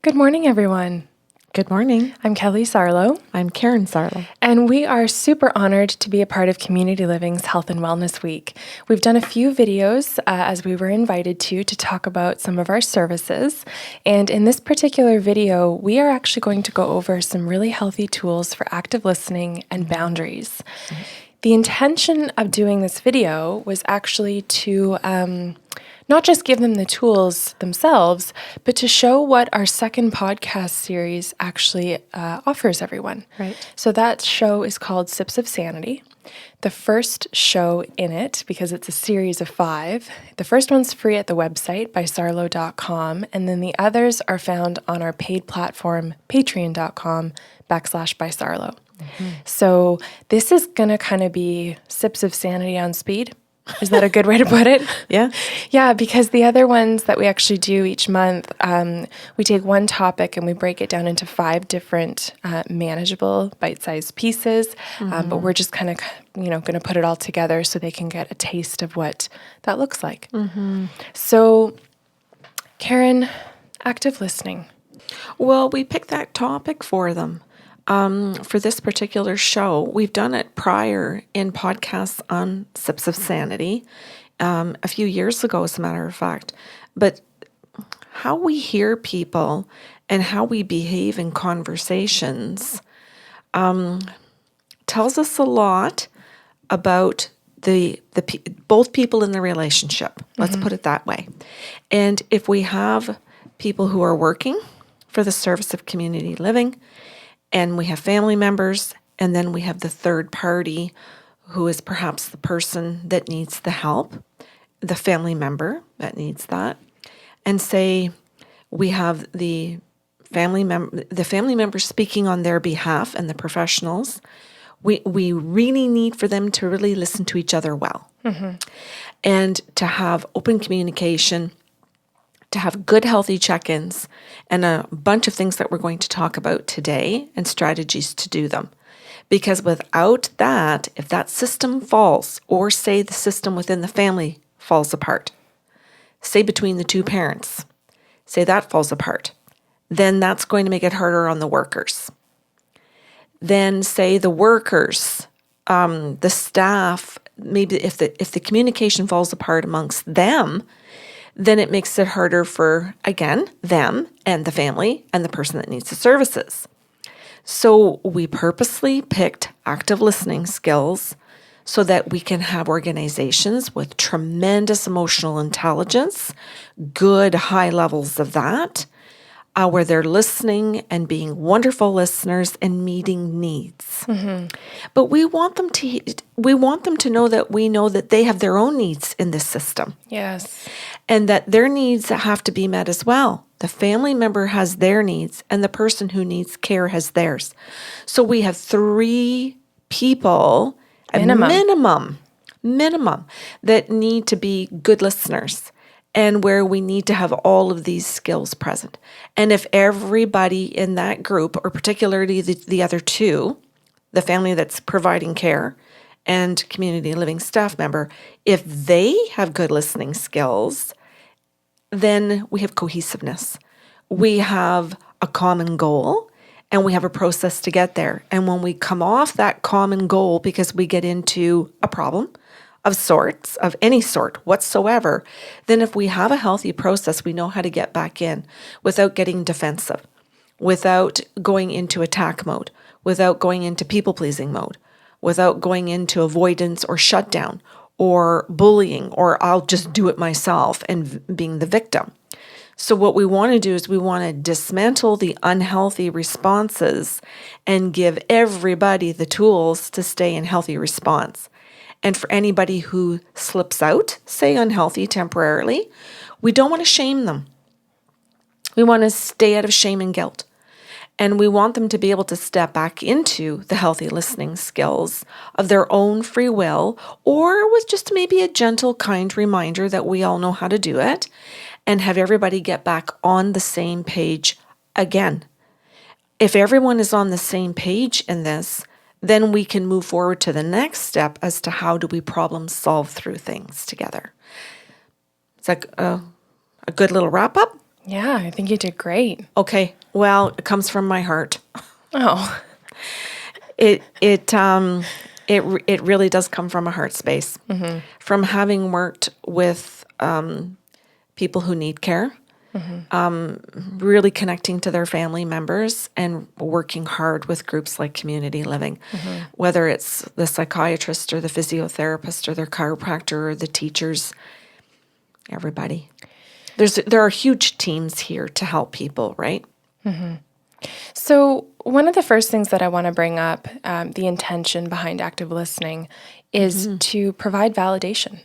Good morning, everyone. Good morning. I'm Kelly Sarlo, I'm Karen Sarlo. and we are super honored to be a part of Community Living's Health and Wellness Week. We've done a few videos as we were invited to talk about some of our services. And in this particular video, we are actually going to go over some really healthy tools for active listening and boundaries. The intention of doing this video was actually to not just give them the tools themselves, but to show what our second podcast series actually offers everyone. Right. So that show is called Sips of Sanity. The first show in it, because it's a series of 5, the first one's free at the website by sarlo.com, and then the others are found on our paid platform, patreon.com/by-sarlo. So this is going to kind of be Sips of Sanity on speed. Is that a good way to put it? Yeah. Yeah, because the other ones that we actually do each month, we take one topic and we break it down into 5 different manageable bite-sized pieces. But we're just kind of, going to put it all together so they can get a taste of what that looks like. So, Karen, active listening. Well, we picked that topic for them. For this particular show, we've done it prior in podcasts on Sips of Sanity a few years ago, as a matter of fact. But how we hear people and how we behave in conversations tells us a lot about both people in the relationship. Let's put it that way. And if we have people who are working for the service of community living, and we have family members, and then we have the third party who is perhaps the person that needs the help, the family member that needs that. And say we have the family member speaking on their behalf and the professionals. We really need for them to really listen to each other well and to have open communication, to have good, healthy check-ins, and a bunch of things that we're going to talk about today and strategies to do them. Because without that, if that system falls, or say the system within the family falls apart, say between the 2 parents, say that falls apart, then that's going to make it harder on the workers. Then say the workers, the staff, maybe if the communication falls apart amongst them, then it makes it harder for, again, them and the family and the person that needs the services. So we purposely picked active listening skills so that we can have organizations with tremendous emotional intelligence, good high levels of that, where they're listening and being wonderful listeners and meeting needs. But we want them to know that we know that they have their own needs in this system. Yes. And that their needs have to be met as well. The family member has their needs, and the person who needs care has theirs. So we have 3 people, minimum, that need to be good listeners, and where we need to have all of these skills present. And if everybody in that group, or particularly the other 2, the family that's providing care and community living staff member, if they have good listening skills, then we have cohesiveness. We have a common goal, and we have a process to get there. And when we come off that common goal because we get into a problem of any sort whatsoever, then if we have a healthy process, we know how to get back in without getting defensive, without going into attack mode, without going into people-pleasing mode, without going into avoidance or shutdown or bullying, or I'll just do it myself and being the victim. So what we want to do is we want to dismantle the unhealthy responses and give everybody the tools to stay in healthy response. And for anybody who slips out, say unhealthy temporarily, we don't want to shame them. We want to stay out of shame and guilt. And we want them to be able to step back into the healthy listening skills of their own free will, or with just maybe a gentle, kind reminder that we all know how to do it, and have everybody get back on the same page again. If everyone is on the same page in this, then we can move forward to the next step as to how do we problem solve through things together. It's like a good little wrap up. Yeah, I think you did great. Okay. Well, it comes from my heart. Oh, It really does come from a heart space. From having worked with people who need care, really connecting to their family members and working hard with groups like community living, whether it's the psychiatrist or the physiotherapist or their chiropractor or the teachers, everybody. There are huge teams here to help people, right? so one of the first things that I want to bring up, the intention behind active listening, is to provide validation.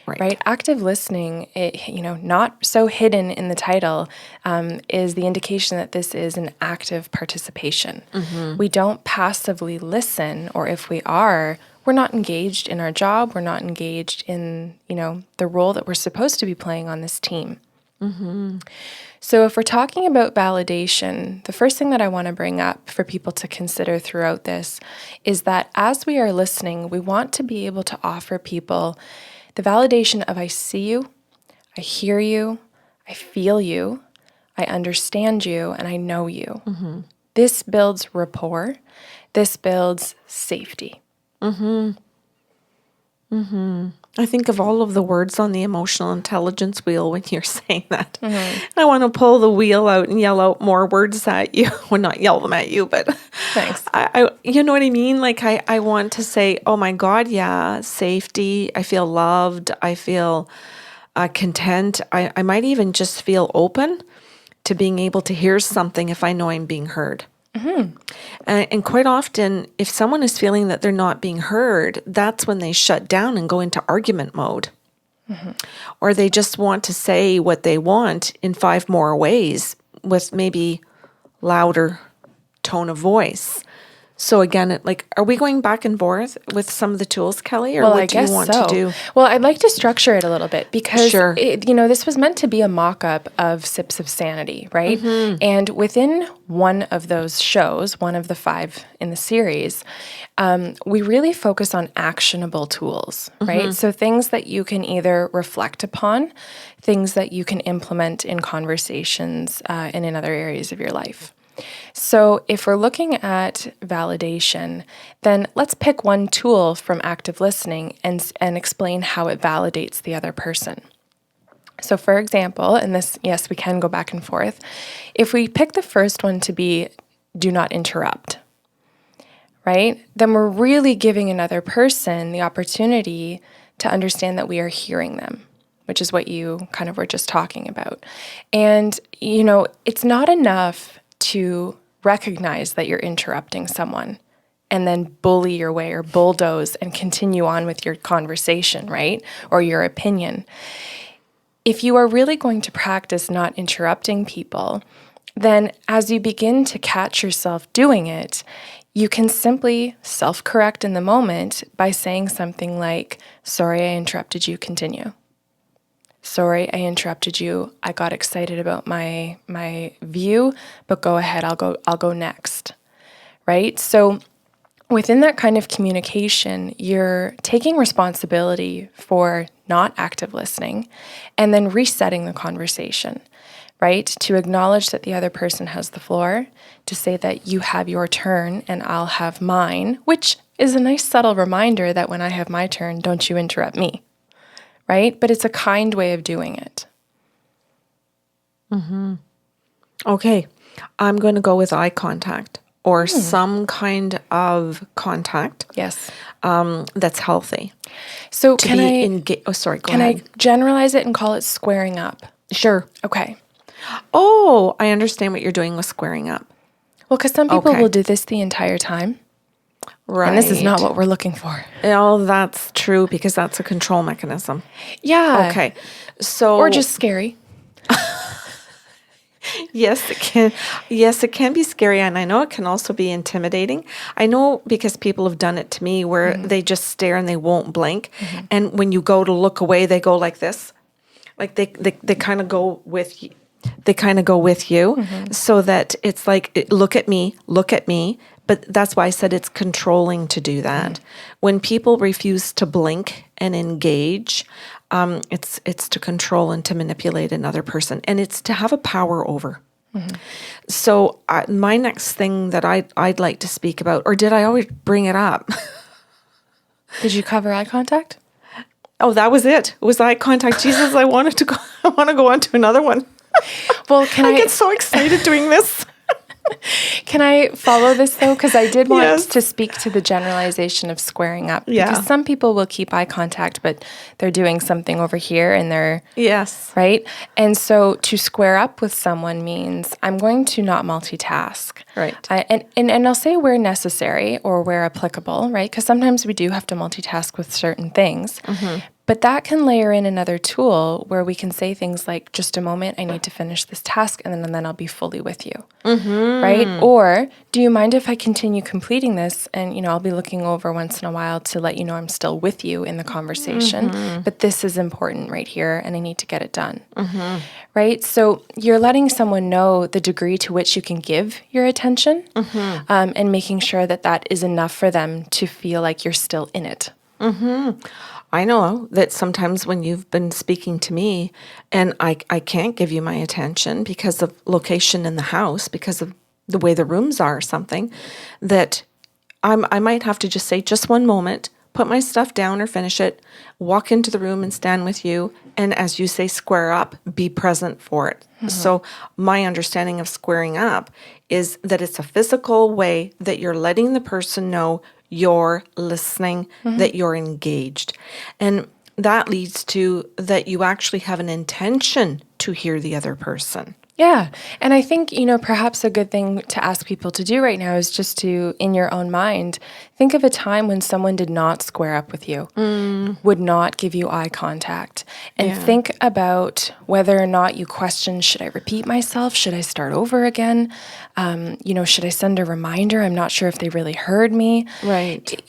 Right? Active listening, not so hidden in the title, is the indication that this is an active participation. We don't passively listen, or if we are, we're not engaged in our job. We're not engaged in, the role that we're supposed to be playing on this team. So if we're talking about validation, the first thing that I want to bring up for people to consider throughout this is that as we are listening, we want to be able to offer people the validation of I see you, I hear you, I feel you, I understand you, and I know you. This builds rapport. This builds safety. I think of all of the words on the emotional intelligence wheel when you're saying that. I want to pull the wheel out and yell out more words at you. Well, not yell them at you, but Thanks. you know what I mean? Like I want to say, oh my God, yeah, safety. I feel loved. I feel content. I might even just feel open to being able to hear something if I know I'm being heard. And quite often, if someone is feeling that they're not being heard, that's when they shut down and go into argument mode. Or they just want to say what they want in 5 more ways with maybe louder tone of voice. So again, are we going back and forth with some of the tools, Kelly, or what do you want to do? Well, I'd like to structure it a little bit because, Sure. This was meant to be a mock-up of Sips of Sanity, right? And within one of those shows, one of the 5 in the series, we really focus on actionable tools, right? So things that you can either reflect upon, things that you can implement in conversations and in other areas of your life. So if we're looking at validation, then let's pick one tool from active listening and explain how it validates the other person. So for example, and this, yes, we can go back and forth. If we pick the first one to be do not interrupt, right? Then we're really giving another person the opportunity to understand that we are hearing them, which is what you kind of were just talking about. And, it's not enough to recognize that you're interrupting someone and then bully your way or bulldoze and continue on with your conversation, right? Or your opinion. If you are really going to practice not interrupting people, then as you begin to catch yourself doing it, you can simply self-correct in the moment by saying something like, sorry, I interrupted you, continue. Sorry, I interrupted you. I got excited about my view, but go ahead, I'll go next. Right? So within that kind of communication, you're taking responsibility for not active listening and then resetting the conversation, right? To acknowledge that the other person has the floor, to say that you have your turn and I'll have mine, which is a nice subtle reminder that when I have my turn, don't you interrupt me. Right? But it's a kind way of doing it. Okay. I'm going to go with eye contact or some kind of contact. Yes. That's healthy. So Can I generalize it and call it squaring up? Sure. Okay. Oh, I understand what you're doing with squaring up. Well, because some people will do this the entire time. Right. And this is not what we're looking for. Oh, that's true because that's a control mechanism. Yeah. Okay. So or just scary. Yes, it can. Yes, it can be scary, and I know it can also be intimidating. I know because people have done it to me where they just stare and they won't blink, and when you go to look away, they go like this, like they kind of go with you. They kind of go with you, so that it's like look at me. But that's why I said it's controlling to do that. When people refuse to blink and engage, It's to control and to manipulate another person, and it's to have a power over. So my next thing that I'd like to speak about, or did I always bring it up? Did you cover eye contact? Oh, that was it. It was eye contact. Jesus, I want to go on to another one. Well, I get so excited doing this. Can I follow this though? Because I did want Yes. to speak to the generalization of squaring up. Yeah. Because some people will keep eye contact, but they're doing something over here and they're, Yes. right? And so to square up with someone means I'm going to not multitask. Right. And I'll say where necessary or where applicable, right? Because sometimes we do have to multitask with certain things. But that can layer in another tool where we can say things like, just a moment, I need to finish this task, and then I'll be fully with you, right? Or, do you mind if I continue completing this? And, I'll be looking over once in a while to let you know I'm still with you in the conversation, but this is important right here, and I need to get it done, right? So you're letting someone know the degree to which you can give your attention, and making sure that that is enough for them to feel like you're still in it. I know that sometimes when you've been speaking to me and I can't give you my attention because of location in the house, because of the way the rooms are or something, that I might have to just say, just one moment, put my stuff down or finish it, walk into the room and stand with you, and as you say, square up, be present for it. So my understanding of squaring up is that it's a physical way that you're letting the person know you're listening, that you're engaged. And that leads to that you actually have an intention to hear the other person. Yeah. And I think, perhaps a good thing to ask people to do right now is just to, in your own mind, think of a time when someone did not square up with you, would not give you eye contact, and think about whether or not you question, should I repeat myself? Should I start over again? Should I send a reminder? I'm not sure if they really heard me. Right.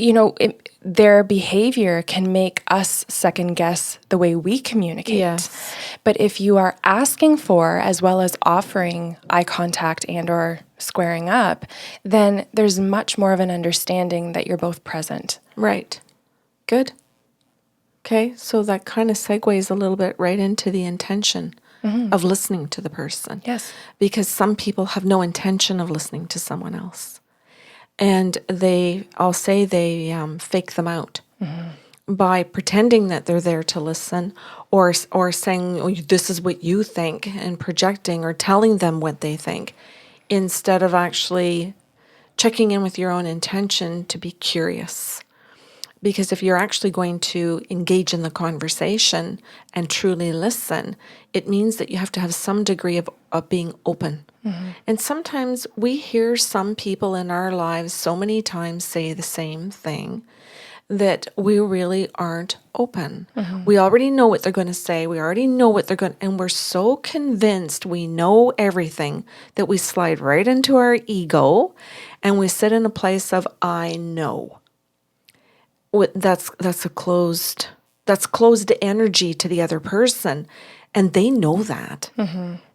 Their behavior can make us second guess the way we communicate. Yes. But if you are asking for, as well as offering eye contact and or squaring up, then there's much more of an understanding that you're both present. Right. Good. Okay, so that kind of segues a little bit right into the intention of listening to the person. Yes. Because some people have no intention of listening to someone else. And I'll say they fake them out by pretending that they're there to listen, or saying, oh, this is what you think, and projecting or telling them what they think, instead of actually checking in with your own intention to be curious. Because if you're actually going to engage in the conversation and truly listen, it means that you have to have some degree of being open. And sometimes we hear some people in our lives so many times say the same thing that we really aren't open. We already know what they're going to say. We already know what they're going, and we're so convinced we know everything that we slide right into our ego and we sit in a place of, I know. That's closed energy to the other person, and they know that.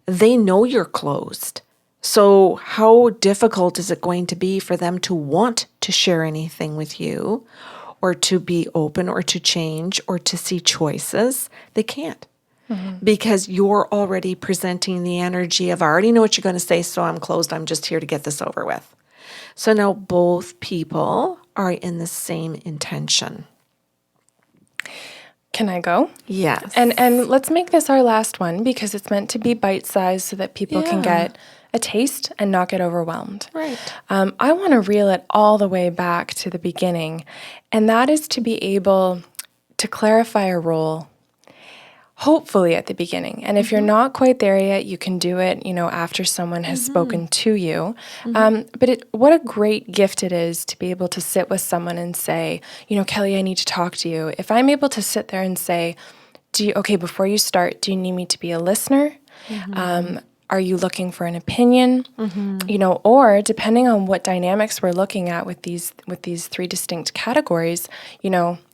They know you're closed. So how difficult is it going to be for them to want to share anything with you, or to be open, or to change, or to see choices? They can't. Because you're already presenting the energy of, I already know what you're going to say, so I'm closed. I'm just here to get this over with. So now both people are in the same intention. Can I go? Yes. And let's make this our last one, because it's meant to be bite-sized so that people can get a taste and not get overwhelmed. Right. I want to reel it all the way back to the beginning, and that is to be able to clarify a role, hopefully at the beginning. And if you're not quite there yet, you can do it, after someone has spoken to you. But what a great gift it is to be able to sit with someone and say, Kelly, I need to talk to you. If I'm able to sit there and say, before you start, do you need me to be a listener? Are you looking for an opinion? Or depending on what dynamics we're looking at with these three distinct categories,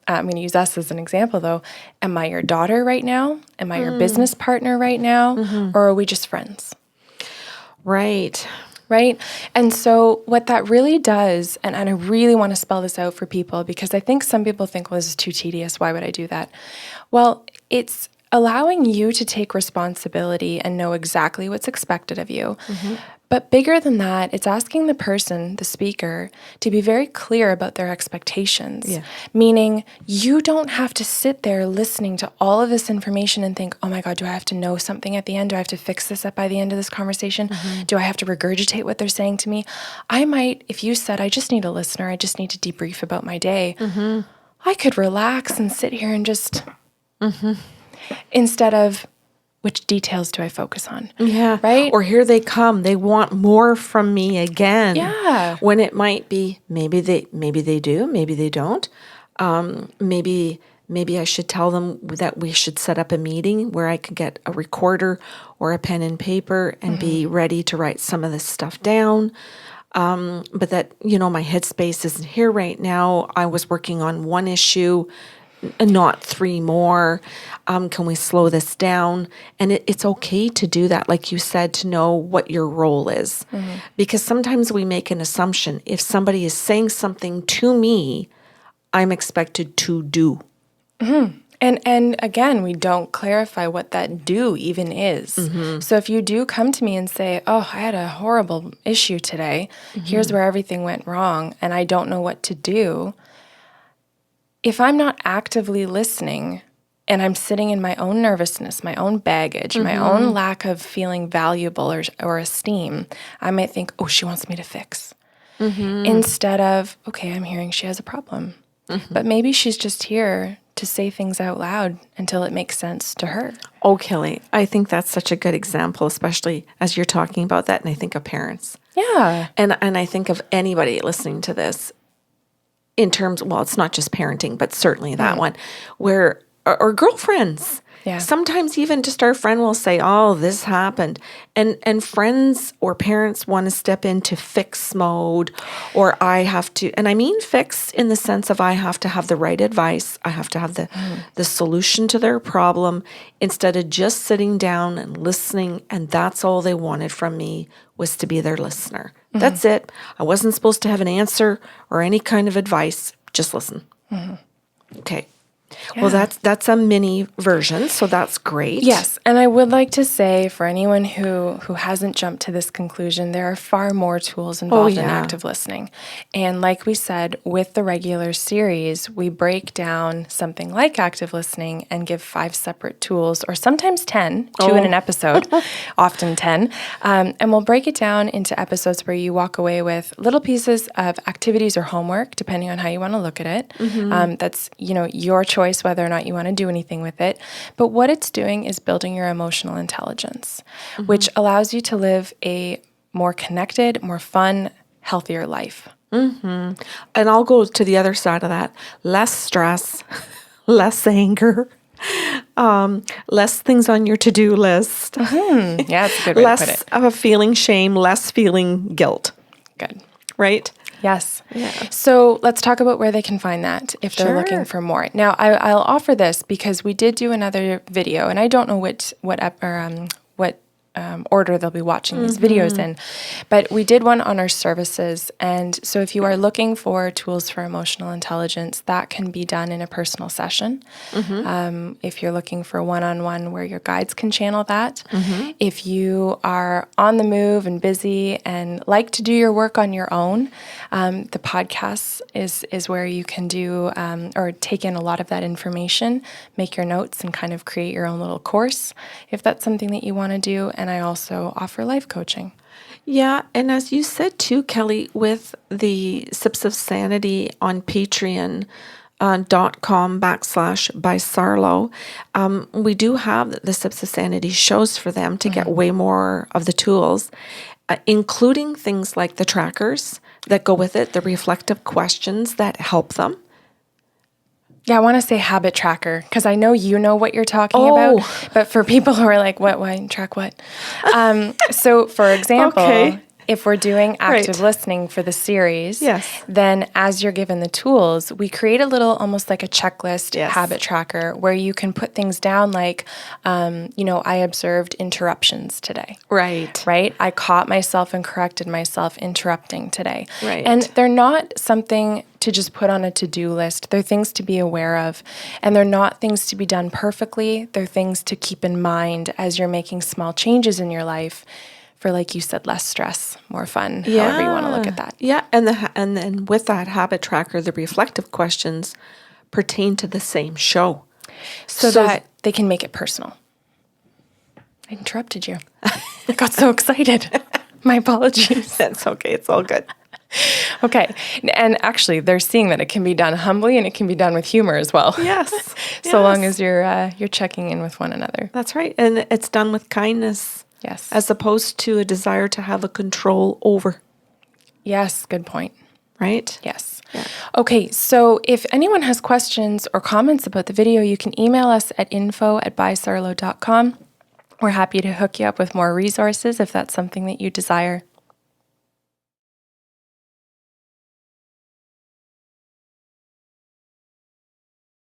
I'm going to use us as an example, though. Am I your daughter right now? Am I your business partner right now? Or are we just friends? Right. Right? And so what that really does, and I really want to spell this out for people because I think some people think, well, this is too tedious. Why would I do that? Well, it's allowing you to take responsibility and know exactly what's expected of you. But bigger than that, it's asking the person, the speaker, to be very clear about their expectations. Yeah. Meaning you don't have to sit there listening to all of this information and think, oh my God, do I have to know something at the end? Do I have to fix this up by the end of this conversation? Do I have to regurgitate what they're saying to me? I might, if you said, I just need a listener, I just need to debrief about my day, I could relax and sit here and just, instead of, which details do I focus on? Yeah. Right? Or here they come. They want more from me again. Yeah. When it might be, maybe they do, maybe they don't. Maybe I should tell them that we should set up a meeting where I could get a recorder or a pen and paper and be ready to write some of this stuff down. But that, my headspace isn't here right now. I was working on one issue and not three more. Can we slow this down? And it's okay to do that, like you said, to know what your role is. Because sometimes we make an assumption. If somebody is saying something to me, I'm expected to do. And again, we don't clarify what that do even is. So if you do come to me and say, oh, I had a horrible issue today, here's where everything went wrong, and I don't know what to do. If I'm not actively listening and I'm sitting in my own nervousness, my own baggage, my own lack of feeling valuable or esteem, I might think, oh, she wants me to fix. Instead of, okay, I'm hearing she has a problem. But maybe she's just here to say things out loud until it makes sense to her. Oh, Kelly, I think that's such a good example, especially as you're talking about that. And I think of parents. Yeah. And I think of anybody listening to this in terms, well, it's not just parenting, but certainly that one, where, or girlfriends. Yeah. Sometimes even just our friend will say, oh, this happened. And friends or parents want to step into fix mode, or I have to, and I mean fix in the sense of I have to have the right advice. I have to have the solution to their problem instead of just sitting down and listening. And that's all they wanted from me was to be their listener. That's it. I wasn't supposed to have an answer or any kind of advice. Just listen. Okay. Yeah. Well, that's a mini version, so that's great. Yes, and I would like to say for anyone who hasn't jumped to this conclusion, there are far more tools involved in active listening. And like we said, with the regular series, we break down something like active listening and give 5 separate tools, or sometimes 10, 2 in an episode, often 10. And we'll break it down into episodes where you walk away with little pieces of activities or homework, depending on how you want to look at it. That's, your choice whether or not you want to do anything with it. But what it's doing is building your emotional intelligence, which allows you to live a more connected, more fun, healthier life. And I'll go to the other side of that. Less stress, less anger, less things on your to-do list. Yeah, that's a good way to put it. Less of feeling shame, less feeling guilt. Good. Right? Yes. Yeah. So let's talk about where they can find that if they're looking for more. Now, I'll offer this because we did do another video, and I don't know what order they'll be watching these videos in, but we did one on our services. And so if you are looking for tools for emotional intelligence, that can be done in a personal session. If you're looking for one-on-one where your guides can channel that. If you are on the move and busy and like to do your work on your own, the podcast is where you can do or take in a lot of that information, make your notes, and kind of create your own little course if that's something that you want to do. And I also offer life coaching. Yeah, and as you said too, Kelly, with the Sips of Sanity on Patreon, .com/by Sarlo, we do have the Sips of Sanity shows for them to get way more of the tools, including things like the trackers that go with it, the reflective questions that help them. Yeah, I want to say habit tracker because I know you know what you're talking about, but for people who are like, what, why, track what? So for example, if we're doing active Right. listening for the series, Yes. then as you're given the tools, we create a little, almost like a checklist Yes. habit tracker where you can put things down like, I observed interruptions today. Right. Right? I caught myself and corrected myself interrupting today. Right. And they're not something to just put on a to-do list. They're things to be aware of. And they're not things to be done perfectly. They're things to keep in mind as you're making small changes in your life for, like you said, less stress, more fun, however you want to look at that. Yeah, and then with that habit tracker, the reflective questions pertain to the same show. So that they can make it personal. I interrupted you. I got so excited. My apologies. That's okay. It's all good. Okay. And actually, they're seeing that it can be done humbly and it can be done with humor as well. Yes. So long as you're checking in with one another. That's right. And it's done with kindness. Yes. As opposed to a desire to have a control over. Yes. Good point. Right? Yes. Yeah. Okay. So if anyone has questions or comments about the video, you can email us at info@bysarlo.com. We're happy to hook you up with more resources if that's something that you desire.